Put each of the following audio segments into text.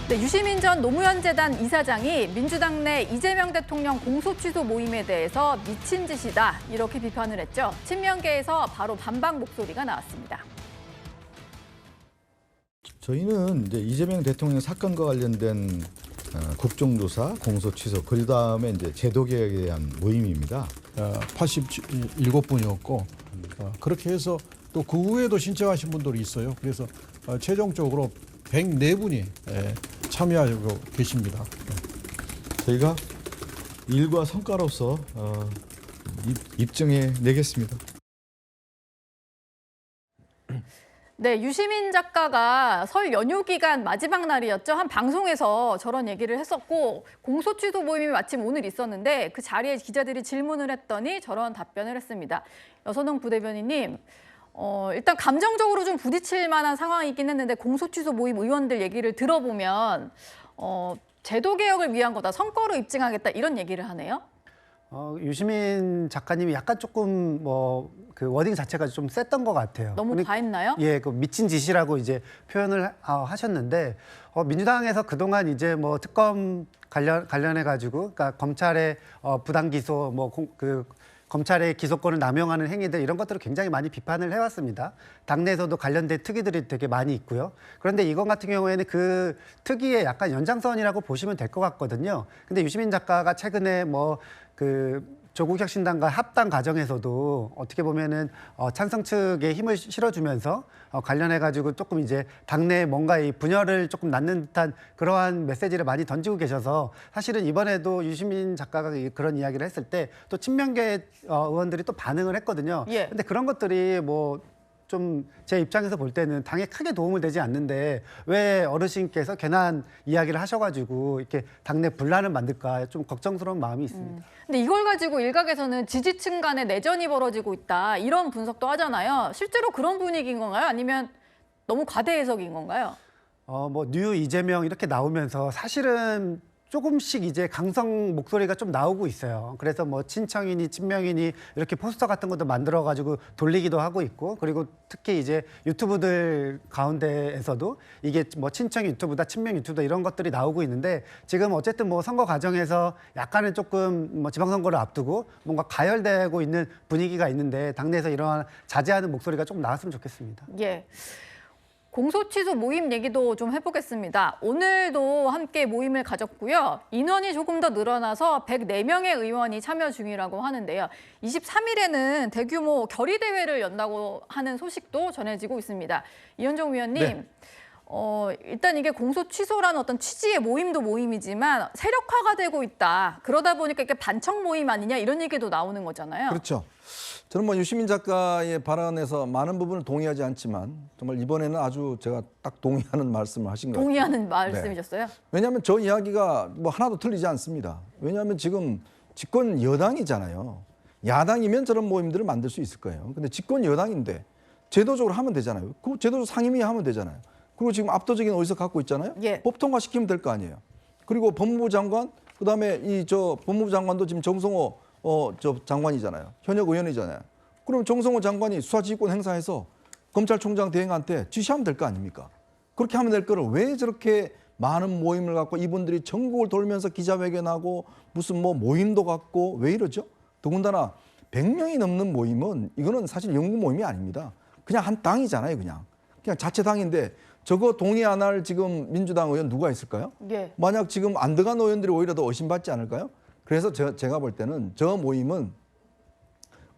네, 유시민 전 노무현재단 이사장이 민주당 내 이재명 대통령 공소 취소 모임에 대해서 미친 짓이다 이렇게 비판을 했죠. 친명계에서 바로 반박 목소리가 나왔습니다. 저희는 이제 이재명 대통령 사건과 관련된 국정조사, 공소 취소, 그 다음에 이제 제도 개혁에 대한 모임입니다. 87분이었고 그렇게 해서 또 그 후에도 신청하신 분들이 있어요. 그래서 최종적으로 104분이 참여하고 계십니다. 저희가 일과 성과로서 입증해 내겠습니다. 네, 유시민 작가가 설 연휴 기간 마지막 날이었죠. 한 방송에서 저런 얘기를 했었고 공소 취소 모임이 마침 오늘 있었는데 그 자리에 기자들이 질문을 했더니 저런 답변을 했습니다. 여선홍 부대변인님, 일단 감정적으로 좀 부딪힐 만한 상황이긴 했는데 공소 취소 모임 의원들 얘기를 들어보면 제도 개혁을 위한 거다, 성과로 입증하겠다 이런 얘기를 하네요. 유시민 작가님이 약간 조금 그 워딩 자체가 좀 셌던 것 같아요. 너무 과했나요? 예, 그 미친 짓이라고 이제 표현을 하셨는데 민주당에서 그동안 이제 특검 관련해 가지고 그러니까 검찰의 부당 기소 검찰의 기소권을 남용하는 행위들 이런 것들을 굉장히 많이 비판을 해왔습니다. 당내에서도 관련된 특위들이 되게 많이 있고요. 그런데 이건 같은 경우에는 그 특위의 약간 연장선이라고 보시면 될 것 같거든요. 근데 유시민 작가가 최근에 조국 혁신당과 합당 과정에서도 어떻게 보면은 찬성 측에 힘을 실어주면서 관련해가지고 조금 이제 당내 뭔가 이 분열을 조금 낳는 듯한 그러한 메시지를 많이 던지고 계셔서 사실은 이번에도 유시민 작가가 그런 이야기를 했을 때 또 친명계 의원들이 또 반응을 했거든요. 예. 근데 그런 것들이 좀 제 입장에서 볼 때는 당에 크게 도움을 되지 않는데 왜 어르신께서 괜한 이야기를 하셔가지고 이렇게 당내 분란을 만들까 좀 걱정스러운 마음이 있습니다. 근데 이걸 가지고 일각에서는 지지층 간에 내전이 벌어지고 있다 이런 분석도 하잖아요. 실제로 그런 분위기인 건가요? 아니면 너무 과대 해석인 건가요? 뉴 이재명 이렇게 나오면서 사실은 조금씩 이제 강성 목소리가 좀 나오고 있어요. 그래서 친청이니 친명이니 이렇게 포스터 같은 것도 만들어가지고 돌리기도 하고 있고, 그리고 특히 이제 유튜브들 가운데에서도 이게 친청 유튜브다, 친명 유튜브다 이런 것들이 나오고 있는데 지금 어쨌든 선거 과정에서 약간은 조금 지방선거를 앞두고 뭔가 가열되고 있는 분위기가 있는데 당내에서 이러한 자제하는 목소리가 조금 나왔으면 좋겠습니다. 예. 공소 취소 모임 얘기도 좀 해보겠습니다. 오늘도 함께 모임을 가졌고요. 인원이 조금 더 늘어나서 104명의 의원이 참여 중이라고 하는데요. 23일에는 대규모 결의대회를 연다고 하는 소식도 전해지고 있습니다. 이현종 위원님, 네. 일단 이게 공소 취소라는 어떤 취지의 모임도 모임이지만 세력화가 되고 있다. 그러다 보니까 이게 반청 모임 아니냐 이런 얘기도 나오는 거잖아요. 그렇죠. 저는 유시민 작가의 발언에서 많은 부분을 동의하지 않지만 정말 이번에는 아주 제가 딱 동의하는 말씀을 하신 것 같아요. 동의하는 말씀이셨어요? 왜냐하면 저 이야기가 하나도 틀리지 않습니다. 왜냐하면 지금 집권 여당이잖아요. 야당이면 저런 모임들을 만들 수 있을 거예요. 근데 집권 여당인데 제도적으로 하면 되잖아요. 그 제도적 상임위 하면 되잖아요. 그리고 지금 압도적인 의석 갖고 있잖아요. 예. 법 통과시키면 될 거 아니에요. 그리고 법무부 장관, 그다음에 법무부 장관도 지금 정성호 장관이잖아요. 현역 의원이잖아요. 그럼 정성호 장관이 수사지휘권 행사해서 검찰총장 대행한테 지시하면 될 거 아닙니까? 그렇게 하면 될 거를 왜 저렇게 많은 모임을 갖고 이분들이 전국을 돌면서 기자회견하고 무슨 모임도 갖고 왜 이러죠? 더군다나 100명이 넘는 모임은 이거는 사실 영구 모임이 아닙니다. 그냥 한 당이잖아요, 그냥 자체 당인데 저거 동의 안 할 지금 민주당 의원 누가 있을까요? 예. 만약 지금 안 들어간 의원들이 오히려 더 의심받지 않을까요? 그래서 제가 볼 때는 저 모임은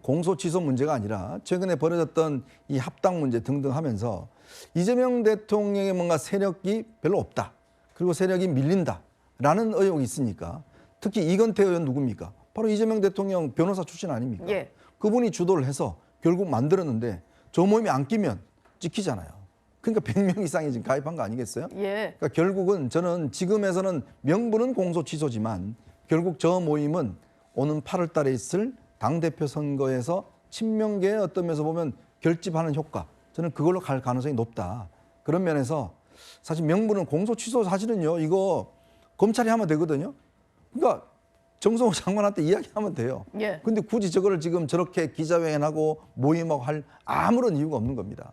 공소 취소 문제가 아니라 최근에 벌어졌던 이 합당 문제 등등 하면서 이재명 대통령의 뭔가 세력이 별로 없다. 그리고 세력이 밀린다라는 의혹이 있으니까 특히 이건태 의원 누굽니까? 바로 이재명 대통령 변호사 출신 아닙니까? 예. 그분이 주도를 해서 결국 만들었는데 저 모임이 안 끼면 찍히잖아요. 그러니까 100명 이상이 지금 가입한 거 아니겠어요? 예. 그러니까 결국은 저는 지금에서는 명분은 공소 취소지만 결국 저 모임은 오는 8월 달에 있을 당대표 선거에서 친명계의 어떤 면에서 보면 결집하는 효과, 저는 그걸로 갈 가능성이 높다. 그런 면에서 사실 명분은 공소 취소 사실은요, 이거 검찰이 하면 되거든요. 그러니까 정성호 장관한테 이야기하면 돼요. 예. 근데 굳이 저거를 지금 저렇게 기자회견하고 모임하고 할 아무런 이유가 없는 겁니다.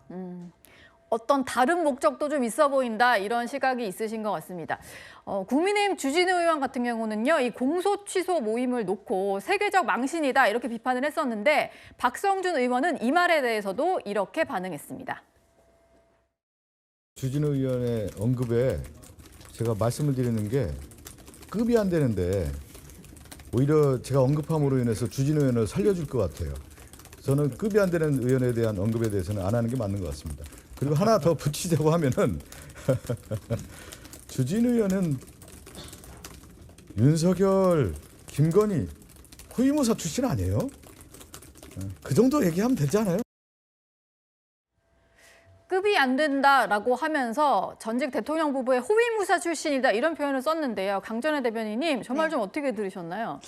어떤 다른 목적도 좀 있어 보인다 이런 시각이 있으신 것 같습니다. 국민의힘 주진우 의원 같은 경우는요, 이 공소 취소 모임을 놓고 세계적 망신이다 이렇게 비판을 했었는데 박성준 의원은 이 말에 대해서도 이렇게 반응했습니다. 주진우 의원의 언급에 제가 말씀을 드리는 게 급이 안 되는데 오히려 제가 언급함으로 인해서 주진우 의원을 살려줄 것 같아요. 저는 급이 안 되는 의원에 대한 언급에 대해서는 안 하는 게 맞는 것 같습니다. 그리고 하나 더 붙이자고 하면은 주진우 의원은 윤석열, 김건희 호위무사 출신 아니에요? 그 정도 얘기하면 되지 않아요? 급이 안 된다라고 하면서 전직 대통령 부부의 호위무사 출신이다 이런 표현을 썼는데요. 강전혜 대변인님, 저 말 좀 어떻게 들으셨나요?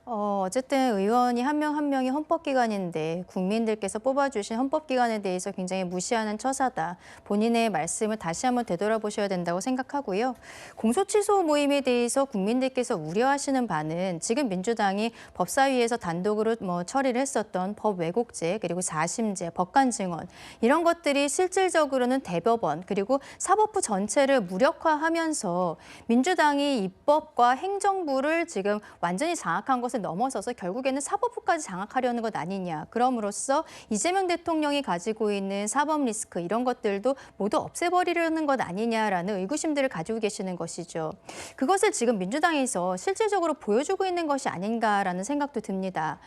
어쨌든 의원이 한 명 한 명이 헌법기관인데 국민들께서 뽑아주신 헌법기관에 대해서 굉장히 무시하는 처사다. 본인의 말씀을 다시 한번 되돌아보셔야 된다고 생각하고요. 공소취소 모임에 대해서 국민들께서 우려하시는 바는 지금 민주당이 법사위에서 단독으로 처리를 했었던 법 왜곡죄 그리고 사심죄, 법관증언 이런 것들이 실질적으로는 대법원 그리고 사법부 전체를 무력화하면서 민주당이 입법과 행정부를 지금 완전히 장악한 것을 넘어서서 결국에는 사법부까지 장악하려는 것 아니냐. 그럼으로써 이재명 대통령이 가지고 있는 사법 리스크 이런 것들도 모두 없애버리려는 것 아니냐라는 의구심들을 가지고 계시는 것이죠. 그것을 지금 민주당에서 실질적으로 보여주고 있는 것이 아닌가라는 생각도 듭니다.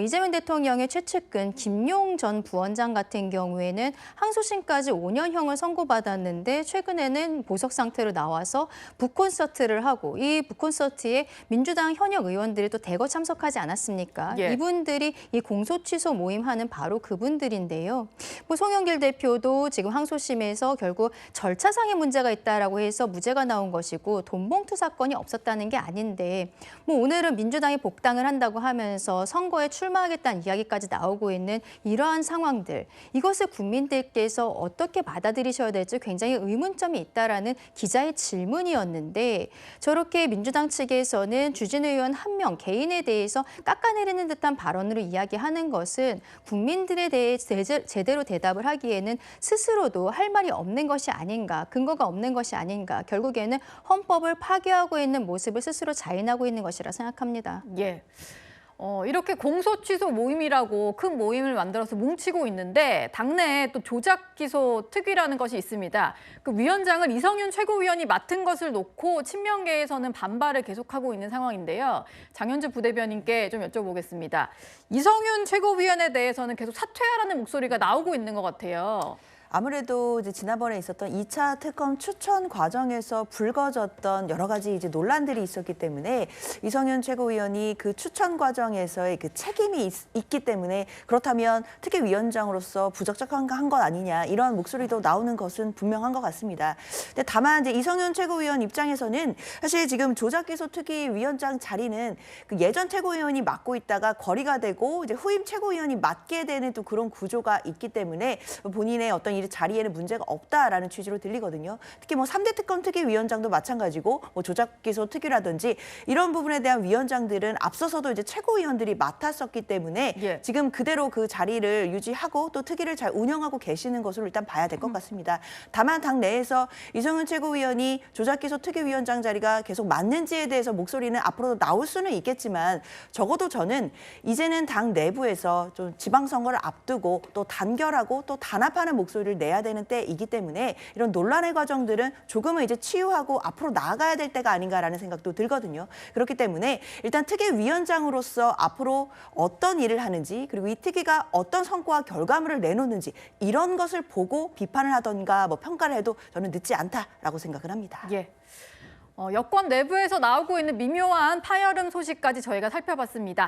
이재명 대통령의 최측근 김용 전 부원장 같은 경우에는 항소심까지 5년형을 선고받았는데 최근에는 보석 상태로 나와서 북콘서트를 하고 이 북콘서트에 민주당 현역 의원들이 또 대거 참석하지 않았습니까? 예. 이분들이 이 공소취소 모임하는 바로 그분들인데요. 송영길 대표도 지금 항소심에서 결국 절차상의 문제가 있다라고 해서 무죄가 나온 것이고 돈봉투 사건이 없었다는 게 아닌데 오늘은 민주당이 복당을 한다고 하면서 선거에 출마하겠다는 이야기까지 나오고 있는 이러한 상황들 이것을 국민들께서 어떻게 받아들이셔야 될지 굉장히 의문점이 있다라는 기자의 질문이었는데 저렇게 민주당 측에서는 주진우 의원 한 명 개인에 대해서 깎아내리는 듯한 발언으로 이야기하는 것은 국민들에 대해 제대로 대답을 하기에는 스스로도 할 말이 없는 것이 아닌가, 근거가 없는 것이 아닌가, 결국에는 헌법을 파괴하고 있는 모습을 스스로 자인하고 있는 것이라 생각합니다. 예. 이렇게 공소취소 모임이라고 큰 모임을 만들어서 뭉치고 있는데 당내에 또 조작 기소 특위라는 것이 있습니다. 그 위원장을 이성윤 최고위원이 맡은 것을 놓고 친명계에서는 반발을 계속하고 있는 상황인데요. 장현주 부대변인께 좀 여쭤보겠습니다. 이성윤 최고위원에 대해서는 계속 사퇴하라는 목소리가 나오고 있는 것 같아요. 아무래도 이제 지난번에 있었던 2차 특검 추천 과정에서 불거졌던 여러 가지 이제 논란들이 있었기 때문에 이성윤 최고위원이 그 추천 과정에서의 그 책임이 있기 때문에 그렇다면 특위위원장으로서 부적절한 것 아니냐 이런 목소리도 나오는 것은 분명한 것 같습니다. 근데 다만 이제 이성윤 최고위원 입장에서는 사실 지금 조작기소특위위원장 자리는 그 예전 최고위원이 맡고 있다가 거리가 되고 이제 후임 최고위원이 맡게 되는 또 그런 구조가 있기 때문에 본인의 어떤 이 자리에는 문제가 없다라는 취지로 들리거든요. 특히 3대 특검 특위위원장도 마찬가지고 조작기소 특위라든지 이런 부분에 대한 위원장들은 앞서서도 이제 최고위원들이 맡았었기 때문에 예. 지금 그대로 그 자리를 유지하고 또 특위를 잘 운영하고 계시는 것으로 일단 봐야 될 것 같습니다. 다만 당 내에서 이성윤 최고위원이 조작기소 특위위원장 자리가 계속 맞는지에 대해서 목소리는 앞으로도 나올 수는 있겠지만 적어도 저는 이제는 당 내부에서 좀 지방선거를 앞두고 또 단결하고 또 단합하는 목소리를 내야 되는 때이기 때문에 이런 논란의 과정들은 조금은 이제 치유하고 앞으로 나아가야 될 때가 아닌가라는 생각도 들거든요. 그렇기 때문에 일단 특위위원장으로서 앞으로 어떤 일을 하는지 그리고 이 특위가 어떤 성과와 결과물을 내놓는지 이런 것을 보고 비판을 하던가 평가를 해도 저는 늦지 않다라고 생각을 합니다. 예. 여권 내부에서 나오고 있는 미묘한 파열음 소식까지 저희가 살펴봤습니다.